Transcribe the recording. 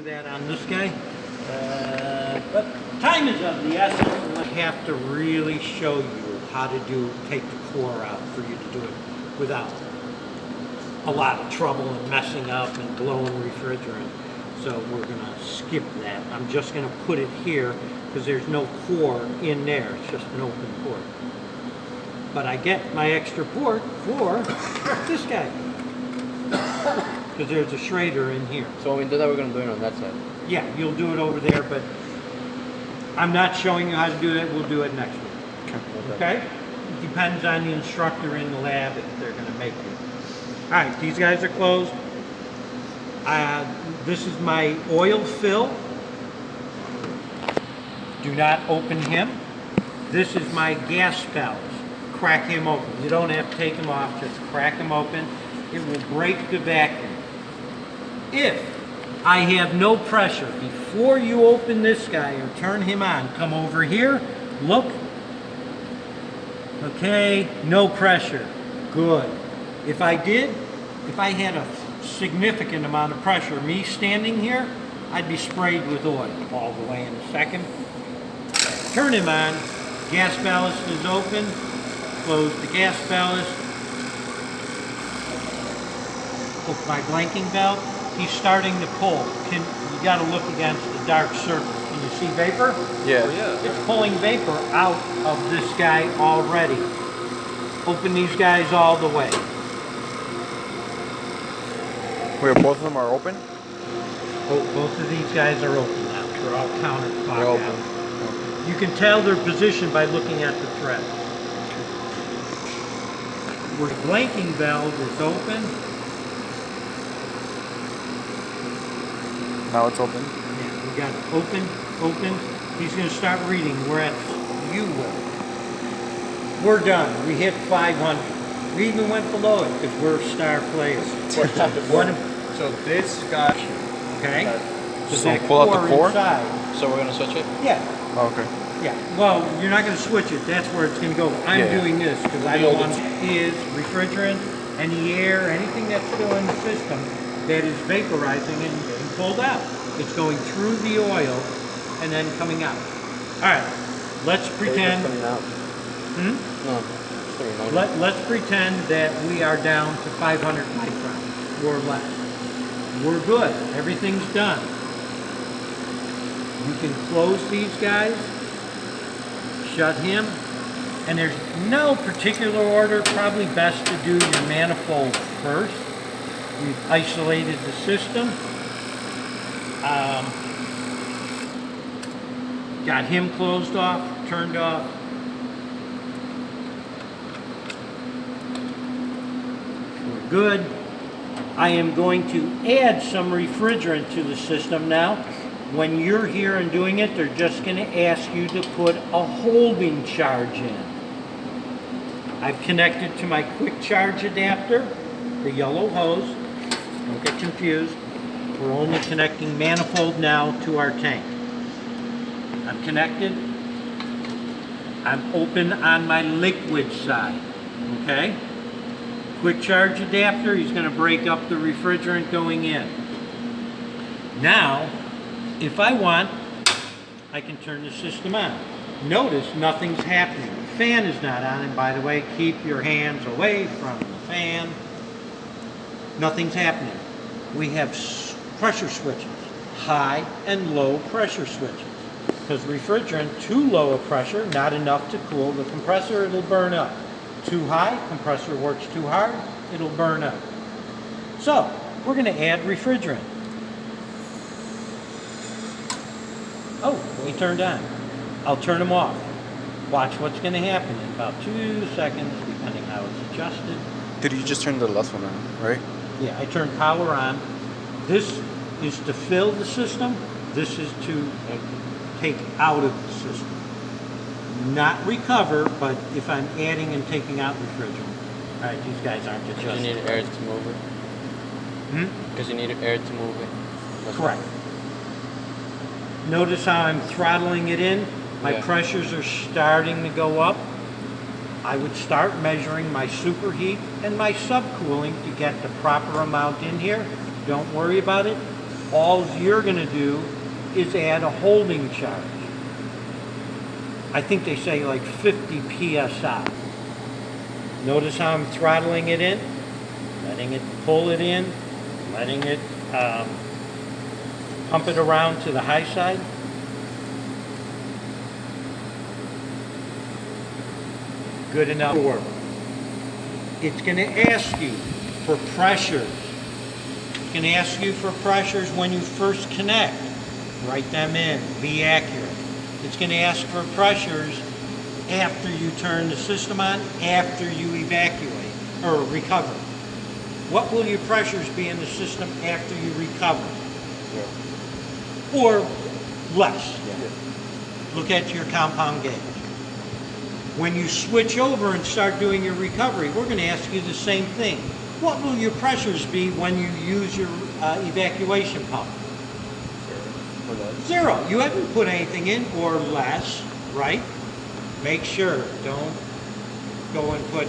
do that on this guy. But time is of the essence, and I have to really show you how to take the core out for you to do it without a lot of trouble and messing up and blowing refrigerant. So we're gonna skip that. I'm just gonna put it here because there's no core in there. It's just an open port. But I get my extra port for this guy. Because there's a Schrader in here. So when we do that, we're gonna do it on that side. Yeah, you'll do it over there, but I'm not showing you how to do that. We'll do it next week. Okay? It depends on the instructor in the lab if they're gonna make you. All right, these guys are closed. This is my oil fill. Do not open him. This is my gas valve. Crack him open. You don't have to take him off, just crack him open. It will break the vacuum. If I have no pressure, before you open this guy or turn him on, come over here, look. Okay, no pressure. Good. If I had a significant amount of pressure, me standing here, I'd be sprayed with oil all the way in a second. Turn him on. Gas ballast is open. Close the gas ballast. Hook my blanking valve. He's starting to pull. You got to look against the dark circle. Can you see vapor? Yeah. Oh, yeah. It's pulling vapor out of this guy already. Open these guys all the way. Where both of them are open? Both of these guys are open now. They're all counterclockwise. They're open. You can tell their position by looking at the thread. Where the blanking valve is open. Now it's open. Yeah, we got open. He's going to start reading. We're at you will. We're done. We hit 500. We even went below it because we're star players. So this got Okay. So pull out the core? Inside. So we're gonna switch it? Yeah. Oh, okay. Yeah. Well, you're not going to switch it. That's where it's going to go. I'm doing this because I don't want his refrigerant, any air, anything that's still in the system that is vaporizing and getting pulled out. It's going through the oil and then coming out. All right. Let's pretend. No. Let's pretend that we are down to 500 microns or less. We're good. Everything's done. You can close these guys, shut him, and there's no particular order. Probably best to do your manifold first. We've isolated the system. Got him closed off, turned off. We're good. I am going to add some refrigerant to the system now. When you're here and doing it, they're just going to ask you to put a holding charge in. I've connected to my quick charge adapter, the yellow hose. Don't get confused. We're only connecting manifold now to our tank. I'm connected. I'm open on my liquid side. Okay? Quick charge adapter, he's going to break up the refrigerant going in. Now, if I want, I can turn the system on. Notice nothing's happening. The fan is not on, and by the way, keep your hands away from the fan. Nothing's happening. We have pressure switches, high and low pressure switches. Because refrigerant, too low a pressure, not enough to cool the compressor, it'll burn up. Too high, compressor works too hard, it'll burn up. So, we're going to add refrigerant. Oh, he turned on. I'll turn him off. Watch what's going to happen in about 2 seconds, depending how it's adjusted. Did you just turn the last one on, right? Yeah, I turned power on. This is to fill the system. This is to take out of the system. Not recover, but if I'm adding and taking out refrigerant. All right, these guys aren't adjusted. Because you need air to move it. Because you need air to move it. That's Correct. Notice how I'm throttling it in. My Yeah. pressures are starting to go up. I would start measuring my superheat and my subcooling to get the proper amount in here. Don't worry about it. all you're gonna do is add a holding charge. I think they say like 50 PSI. Notice how I'm throttling it in, letting it pull it in, letting it pump it around to the high side. Good enough. It's going to ask you for pressures. It's going to ask you for pressures when you first connect. Write them in. Be accurate. It's going to ask for pressures after you turn the system on, after you evacuate or recover. What will your pressures be in the system after you recover? Yeah. Or less. Yeah. Look at your compound gauge. When you switch over and start doing your recovery, we're going to ask you the same thing. What will your pressures be when you use your evacuation pump? Zero. You haven't put anything in, or less, right? Make sure, don't go and put